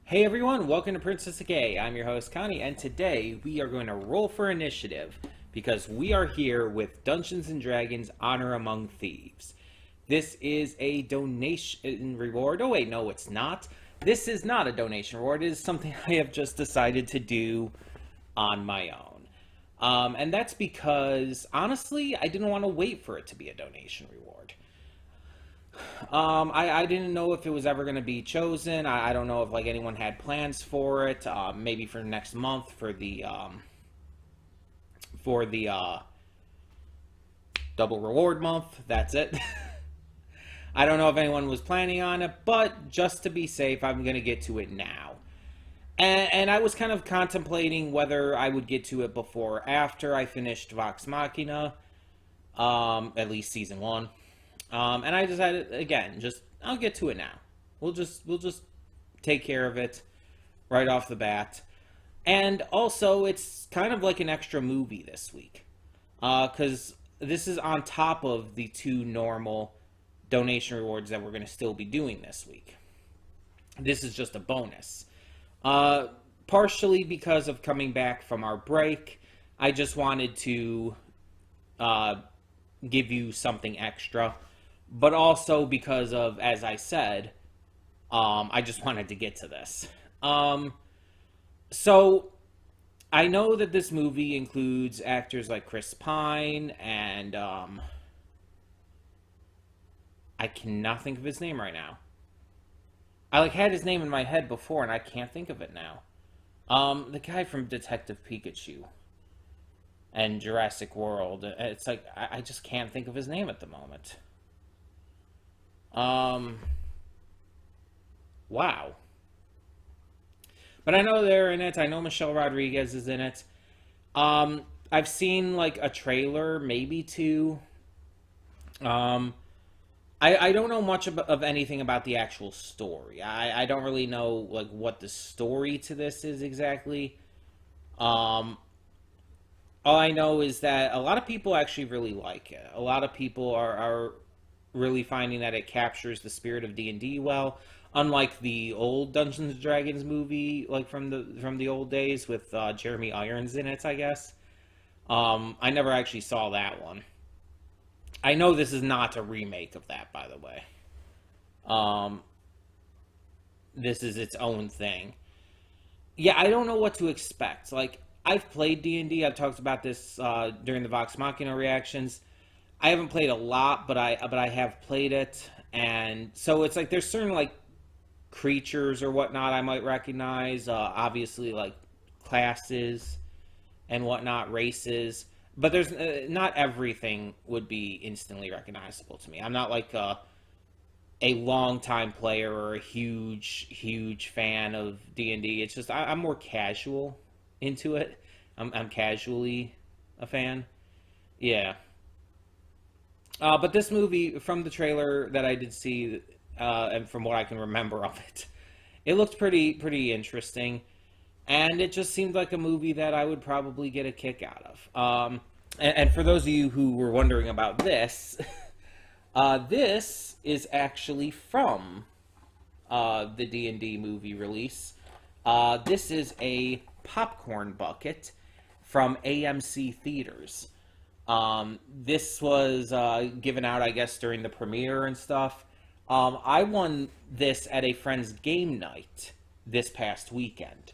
Hey everyone, welcome to Princess Gay. I'm your host Connie, and today we are going to roll for initiative because we are here with Dungeons and Dragons Honor Among Thieves. This is a donation reward. Oh wait, no, it's not. This is not a donation reward. It is something I have just decided to do on my own. And that's because, honestly, I didn't want to wait for it to be a donation reward. I didn't know if it was ever going to be chosen. I don't know if like anyone had plans for it. Maybe for next month for the double reward month. That's it. I don't know if anyone was planning on it, but just to be safe, I'm going to get to it now. And I was kind of contemplating whether I would get to it before or after I finished Vox Machina, at least season one. And I decided again, just I'll get to it now. We'll just take care of it right off the bat. And also, it's kind of like an extra movie this week, because this is on top of the two normal donation rewards that we're going to still be doing this week. This is just a bonus. Partially because of coming back from our break, I just wanted to give you something extra, but also because of, as I said, I just wanted to get to this. So I know that this movie includes actors like Chris Pine and I cannot think of his name right now. I like had his name in my head before and I can't think of it now. The guy from Detective Pikachu and Jurassic World. It's like I just can't think of his name at the moment. Wow. But I know they're in it. I know Michelle Rodriguez is in it. I've seen like a trailer, maybe two. Um, I don't know much of anything about the actual story. I don't really know like what the story to this is exactly. Um, all I know is that a lot of people actually really like it. A lot of people are really finding that it captures the spirit of D&D well, unlike the old Dungeons and Dragons movie, like from the old days with Jeremy Irons in it, I guess. I never actually saw that one. I know this is not a remake of that, by the way. Um, this is its own thing. Yeah, I don't know what to expect. Like, I've played D&D. I've talked about this during the Vox Machina reactions. I haven't played a lot, but I have played it, and so it's like there's certain like creatures or whatnot I might recognize. Obviously, like classes and whatnot, races. But there's not everything would be instantly recognizable to me. I'm not like a long time player or a huge fan of D&D. It's just I'm more casual into it. I'm casually a fan. Yeah. But this movie, from the trailer that I did see, and from what I can remember of it, it looked pretty interesting, and it just seemed like a movie that I would probably get a kick out of. And for those of you who were wondering about this, this is actually from the D&D movie release. This is a popcorn bucket from AMC Theaters. This was given out, I guess, during the premiere and stuff. I won this at a friend's game night this past weekend.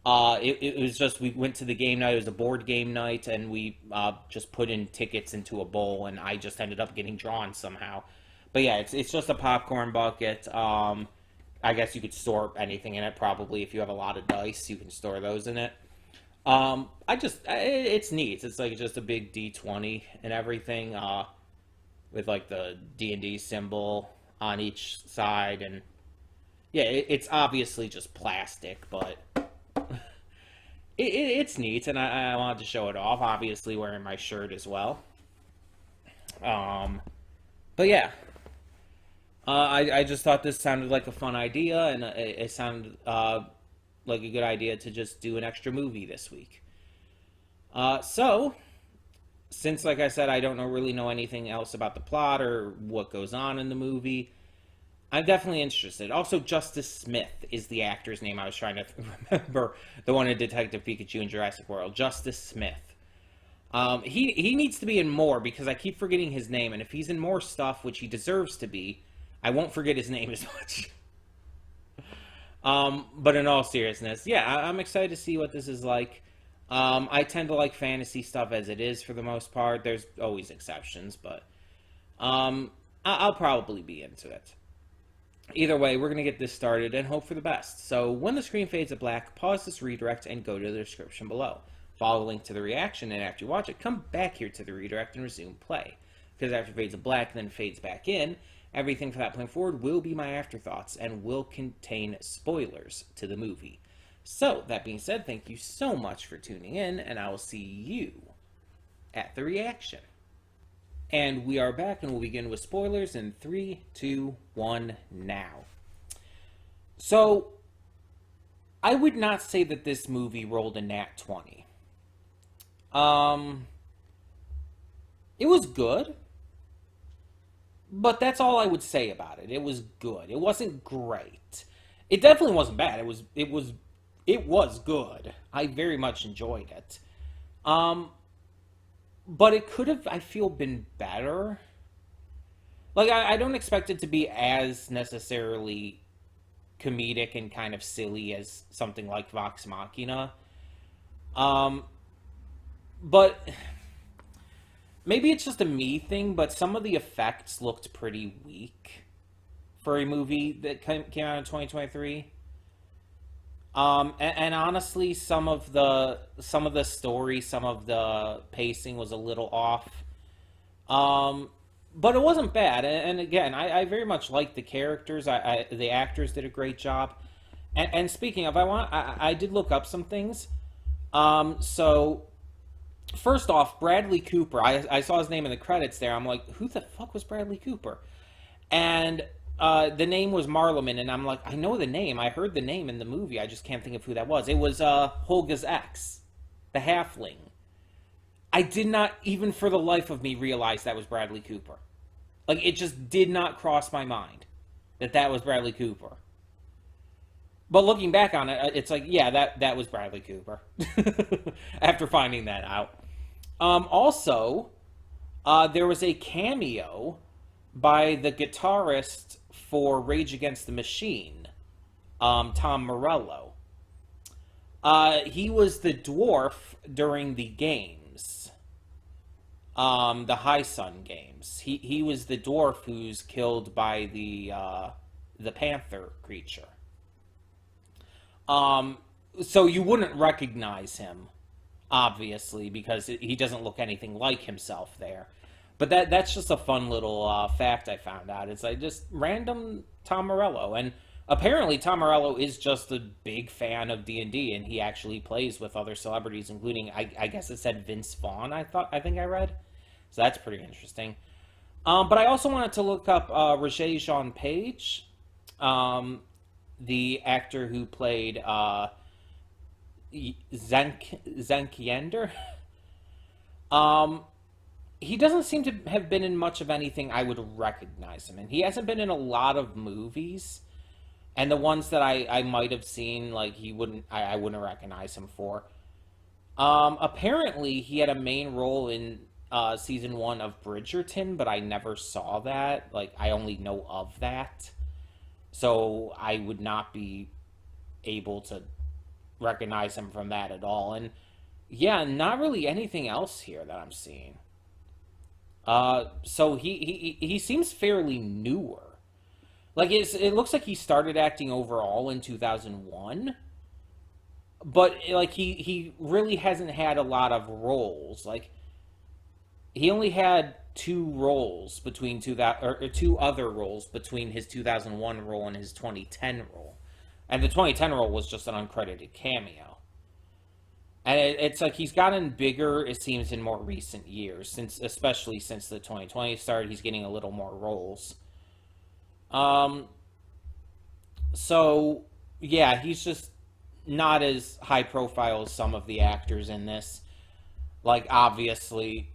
It was just, we went to the game night, it was a board game night, and we just put in tickets into a bowl, and I just ended up getting drawn somehow. But yeah, it's just a popcorn bucket. I guess you could store anything in it, probably. If you have a lot of dice, you can store those in it. It's neat. It's like just a big D20 and everything, with like the D&D symbol on each side, and yeah, it's obviously just plastic, but it's neat, and I wanted to show it off. Obviously, wearing my shirt as well. Um, but yeah, I just thought this sounded like a fun idea, and it sounded like a good idea to just do an extra movie this week. So, since, like I said, I don't really know anything else about the plot or what goes on in the movie, I'm definitely interested. Also, Justice Smith is the actor's name I was trying to remember. The one in Detective Pikachu and Jurassic World. Justice Smith. He needs to be in more because I keep forgetting his name, and if he's in more stuff, which he deserves to be, I won't forget his name as much. But in all seriousness, yeah, I'm excited to see what this is like. I tend to like fantasy stuff as it is for the most part. There's always exceptions, but I'll probably be into it. Either way, we're going to get this started and hope for the best. So when the screen fades to black, pause this redirect and go to the description below. Follow the link to the reaction, and after you watch it, come back here to the redirect and resume play. Because after it fades to black and then fades back in, everything from that point forward will be my afterthoughts and will contain spoilers to the movie. So, that being said, thank you so much for tuning in, and I will see you at the reaction. And we are back, and we'll begin with spoilers in 3, 2, 1, now. So, I would not say that this movie rolled a nat 20. It was good, but that's all I would say about it. It was good. It wasn't great. It definitely wasn't bad. It was good. I very much enjoyed it. But it could have, I feel, been better. Like, I don't expect it to be as necessarily comedic and kind of silly as something like Vox Machina. But maybe it's just a me thing, but some of the effects looked pretty weak for a movie that came out in 2023. And honestly, some of the story, some of the pacing was a little off. But it wasn't bad. And again, I very much liked the characters. The actors did a great job. And speaking of, I did look up some things. So first off, Bradley Cooper. I saw his name in the credits there. I'm like, who the fuck was Bradley Cooper? And the name was Marleman, and I'm like, I know the name. I heard the name in the movie. I just can't think of who that was. It was Holga's ex, the halfling. I did not, even for the life of me, realize that was Bradley Cooper. Like, it just did not cross my mind that was Bradley Cooper. But looking back on it, it's like, yeah, that was Bradley Cooper. After finding that out. Also, there was a cameo by the guitarist for Rage Against the Machine, Tom Morello. He was the dwarf during the games, the High Sun games. He was the dwarf who's killed by the panther creature. So you wouldn't recognize him, obviously, because he doesn't look anything like himself there. But that's just a fun little fact I found out. It's like just random Tom Morello. And apparently Tom Morello is just a big fan of D&D, and he actually plays with other celebrities, including, I guess it said Vince Vaughn, I think I read. So that's pretty interesting. But I also wanted to look up Regé-Jean Page, the actor who played Zankiender. He doesn't seem to have been in much of anything I would recognize him in. He hasn't been in a lot of movies, and the ones that I might have seen, like, I wouldn't recognize him for. Apparently, he had a main role in season 1 of Bridgerton, but I never saw that. Like, I only know of that. So I would not be able to recognize him from that at all. And yeah, not really anything else here that I'm seeing. So he seems fairly newer. Like, it looks like he started acting overall in 2001. But, like, he really hasn't had a lot of roles. Like, he only had two roles between two other roles between his 2001 role and his 2010 role. And the 2010 role was just an uncredited cameo. And it's like he's gotten bigger, it seems, in more recent years, especially since the 2020 started. He's getting a little more roles. So, yeah, he's just not as high profile as some of the actors in this. Like, obviously,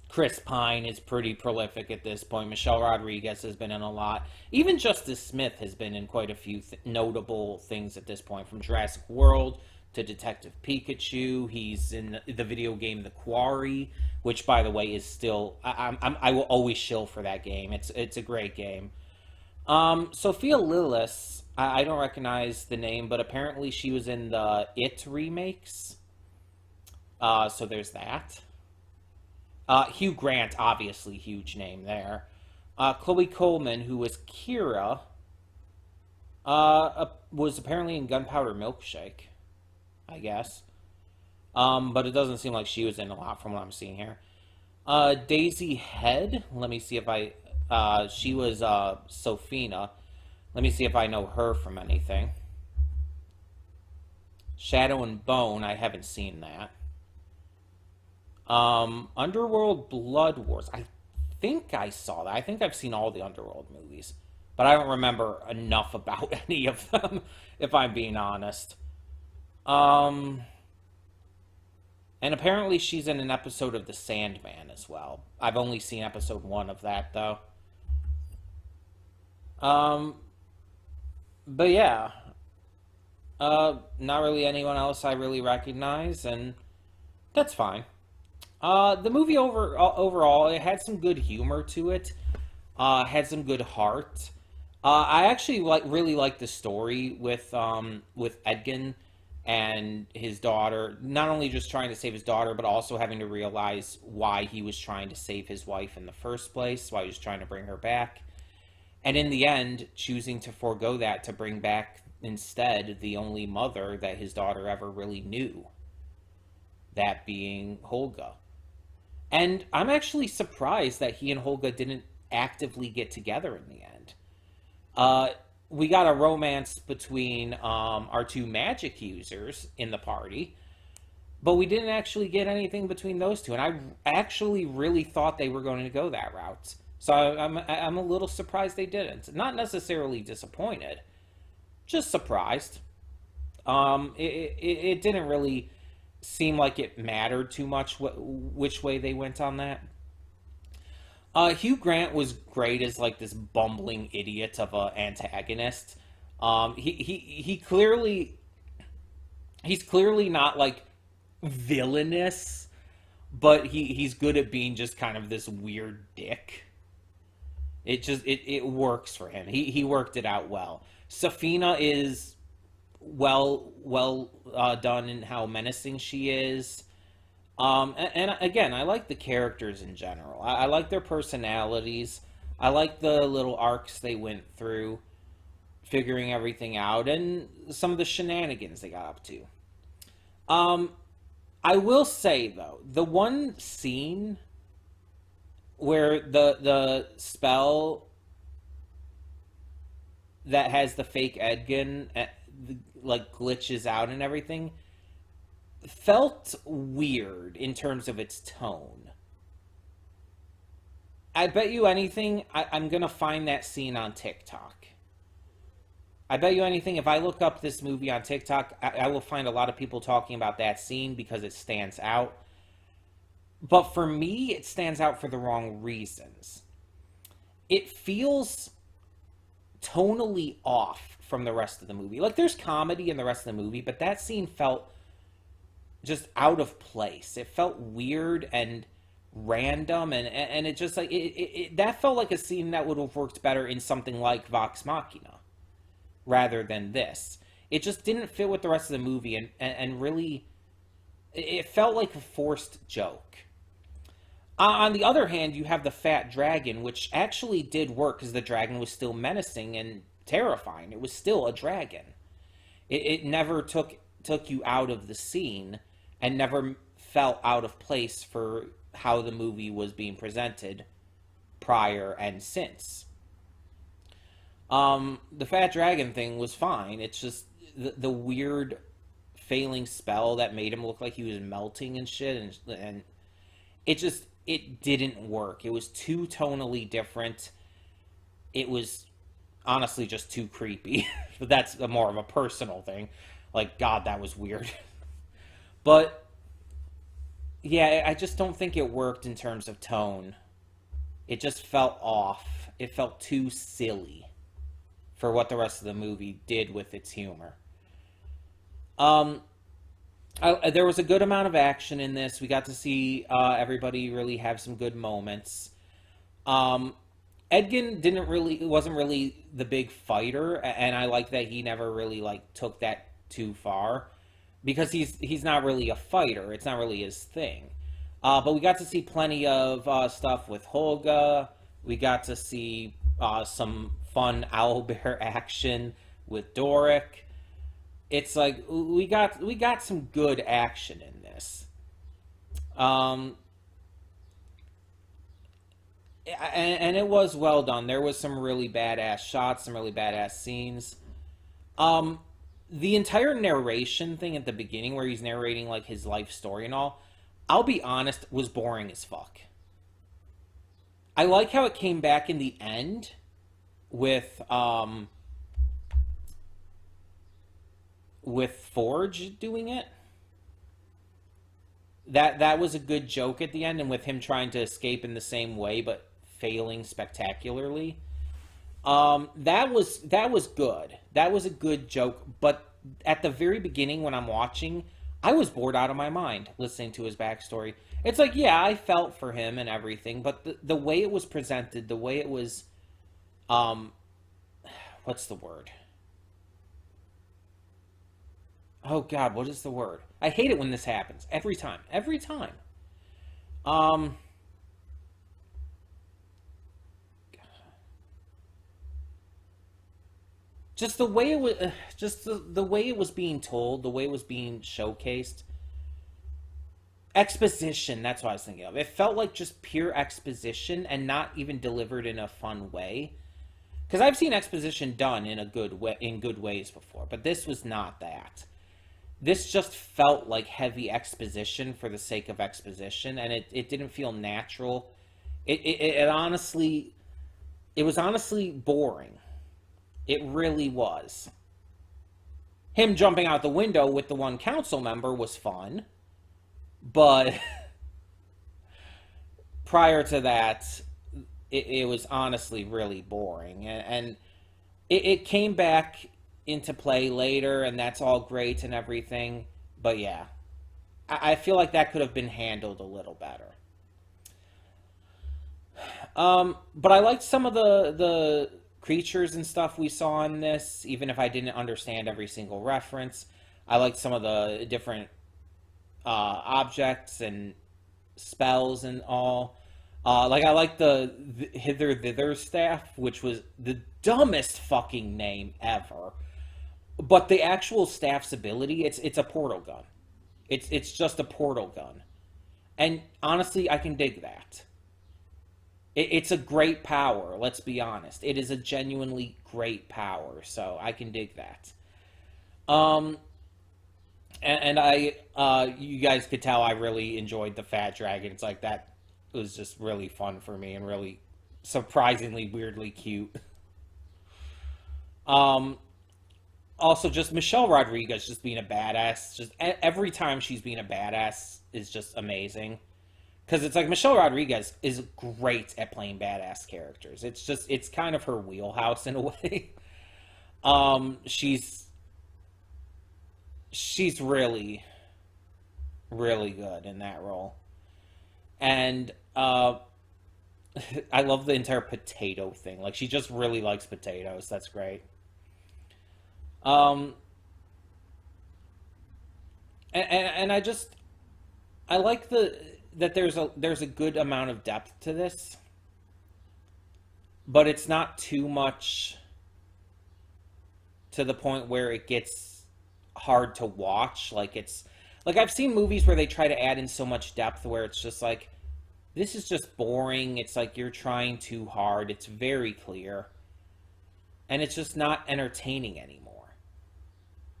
Chris Pine is pretty prolific at this point. Michelle Rodriguez has been in a lot. Even Justice Smith has been in quite a few notable things at this point, from Jurassic World to Detective Pikachu. He's in the video game The Quarry, which, by the way, is still I will always shill for that game. It's a great game. Sophia Lillis, I don't recognize the name, but apparently she was in the It remakes. So there's that. Hugh Grant, obviously, huge name there. Chloe Coleman, who was Kira, was apparently in Gunpowder Milkshake, I guess. But it doesn't seem like she was in a lot from what I'm seeing here. Daisy Head, let me see if she was Sophina. Let me see if I know her from anything. Shadow and Bone, I haven't seen that. Underworld Blood Wars. I think I saw that. I think I've seen all the Underworld movies, but I don't remember enough about any of them, if I'm being honest. And apparently she's in an episode of The Sandman as well. I've only seen episode 1 of that, though. But yeah, not really anyone else I really recognize, and that's fine. The movie overall, it had some good humor to it. Had some good heart. I actually really like the story with Edgin and his daughter. Not only just trying to save his daughter, but also having to realize why he was trying to save his wife in the first place. Why he was trying to bring her back, and in the end, choosing to forego that to bring back instead the only mother that his daughter ever really knew. That being Holga. And I'm actually surprised that he and Holga didn't actively get together in the end. We got a romance between our two magic users in the party, but we didn't actually get anything between those two. And I actually really thought they were going to go that route. So I'm a little surprised they didn't. Not necessarily disappointed, just surprised. It didn't really seem like it mattered too much which way they went on that. Hugh Grant was great as like this bumbling idiot of an antagonist. He's clearly not like villainous, but he's good at being just kind of this weird dick. It works for him. He worked it out well. Safina is well done in how menacing she is. And again, I like the characters in general. I like their personalities. I like the little arcs they went through, figuring everything out, and some of the shenanigans they got up to. I will say though, the one scene where the spell that has the fake Edgin like glitches out and everything felt weird in terms of its tone. I bet you anything I'm gonna find that scene on TikTok. I bet you anything if I look up this movie on TikTok, I will find a lot of people talking about that scene because it stands out. But for me, it stands out for the wrong reasons. It feels tonally off from the rest of the movie. Like, there's comedy in the rest of the movie, but that scene felt just out of place. It felt weird and random, and it just like that felt like a scene that would have worked better in something like Vox Machina rather than this. It just didn't fit with the rest of the movie, and really it felt like a forced joke. On the other hand, you have the fat dragon, which actually did work because the dragon was still menacing and terrifying. It was still a dragon. It never took you out of the scene and never felt out of place for how the movie was being presented prior and since. The fat dragon thing was fine. It's just the weird failing spell that made him look like he was melting and shit, and it didn't work. It was too tonally different. It was honestly just too creepy. But that's more of a personal thing. Like, God, that was weird. But yeah, I just don't think it worked in terms of tone. It just felt off. It felt too silly for what the rest of the movie did with its humor. Um, there was a good amount of action in this. We got to see everybody really have some good moments. Um, Edgin wasn't really the big fighter, and I like that he never really like took that too far because he's not really a fighter. It's not really his thing. But we got to see plenty of stuff with Holga. We got to see some fun owlbear action with Doric. It's like we got some good action in this. Um, and it was well done. There was some really badass shots, some really badass scenes. Um, the entire narration thing at the beginning, where he's narrating like his life story and all, I'll be honest, was boring as fuck. I like how it came back in the end with with Forge doing it. That was a good joke at the end, and with him trying to escape in the same way but failing spectacularly. That was good. That was a good joke. But at the very beginning, when I'm watching, I was bored out of my mind listening to his backstory. It's like, yeah, I felt for him and everything, but the way it was presented, the way it was, um, what's the word? Oh God, what is the word? I hate it when this happens every time. Every time. Um, just the way it was, just the way it was being told, the way it was being showcased. Exposition, that's what I was thinking of. It felt like just pure exposition and not even delivered in a fun way. Because I've seen exposition done in a good way, in good ways before, but this was not that. This just felt like heavy exposition for the sake of exposition, and it didn't feel natural. It honestly, it was honestly boring. It really was. Him jumping out the window with the one council member was fun, but prior to that, it was honestly really boring. And it came back into play later, and that's all great and everything. But yeah, I feel like that could have been handled a little better. But I liked some of the creatures and stuff we saw in this, even if I didn't understand every single reference. I liked some of the different objects and spells and all. Like I like the hither thither staff, which was the dumbest fucking name ever. But the actual staff's ability, it's a portal gun. It's just a portal gun, and honestly, I can dig that. It's a great power. Let's be honest. It is a genuinely great power, so I can dig that. Um, and you guys could tell I really enjoyed the fat dragon. It's like that was just really fun for me and really surprisingly weirdly cute. Um, Also, just Michelle Rodriguez just being a badass. Just every time she's being a badass is just amazing. Because it's like Michelle Rodriguez is great at playing badass characters. It's kind of her wheelhouse in a way. Um, she's she's really good in that role. And I love the entire potato thing. Like she just really likes potatoes. That's great. Um, and I like that there's a good amount of depth to this, but it's not too much to the point where it gets hard to watch. Like I've seen movies where they try to add in so much depth where it's just like this is just boring. It's like you're trying too hard. It's very clear, and it's just not entertaining anymore.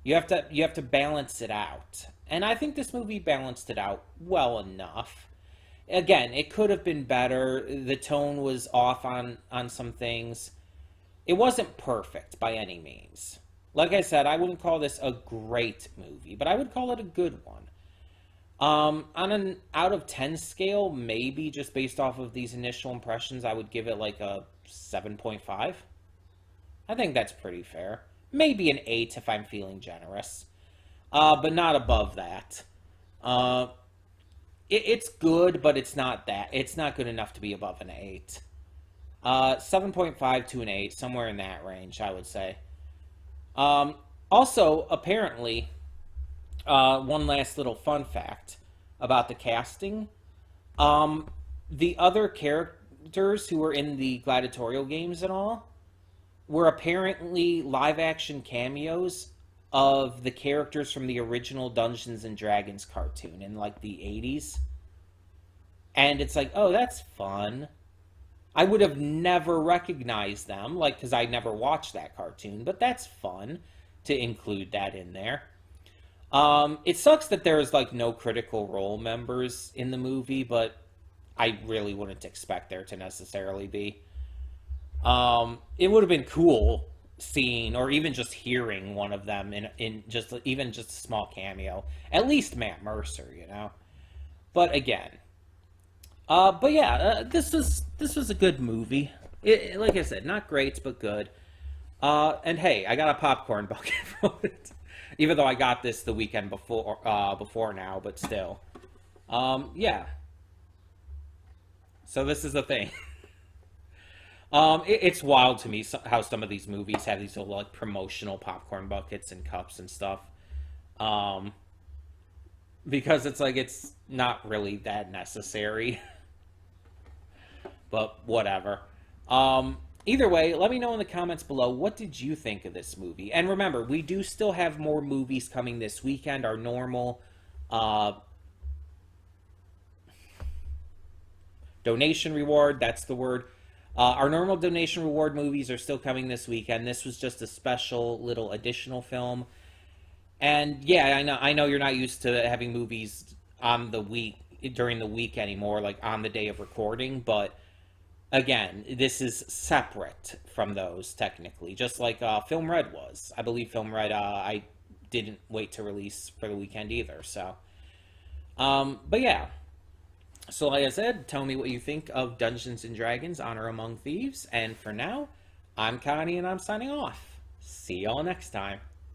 You have to balance it out. And I think this movie balanced it out well enough. Again, it could have been better. The tone was off on some things. It wasn't perfect by any means. Like I said, I wouldn't call this a great movie, but I would call it a good one. On an out of 10 scale, maybe just based off of these initial impressions, I would give it like a 7.5. I think that's pretty fair. Maybe an 8 if I'm feeling generous, but not above that. Uh, it's good, but it's not that. It's not good enough to be above an 8. 7.5 to an 8, somewhere in that range, I would say. Um, Also, apparently, one last little fun fact about the casting. Um, the other characters who were in the gladiatorial games and all were apparently live action cameos of the characters from the original Dungeons and Dragons cartoon in like the 80s. And it's like, oh, that's fun. I would have never recognized them, like, because I never watched that cartoon, but that's fun to include that in there. It sucks that there's like no critical role members in the movie, but I really wouldn't expect there to necessarily be. It would have been cool seeing or even just hearing one of them in just even just a small cameo. At least Matt Mercer, you know. But again, but yeah, this was a good movie. Like I said, not great but good. And hey, I got a popcorn bucket for it, even though I got this the weekend before now, but still. Yeah. So this is the thing. It's wild to me how some of these movies have these little like promotional popcorn buckets and cups and stuff. Um, because it's like it's not really that necessary, but whatever. Either way, let me know in the comments below what did you think of this movie. And remember, we do still have more movies coming this weekend. Our normal uh, donation reward, that's the word. Our normal donation reward movies are still coming this weekend. This was just a special little additional film. And yeah, I know you're not used to having movies on the week during the week anymore, like on the day of recording, but again, this is separate from those technically, just like Film Red was. I believe Film Red I didn't wait to release for the weekend either. So, but yeah. So like I said, tell me what you think of Dungeons and Dragons: Honor Among Thieves. And for now, I'm Connie and I'm signing off. See y'all next time.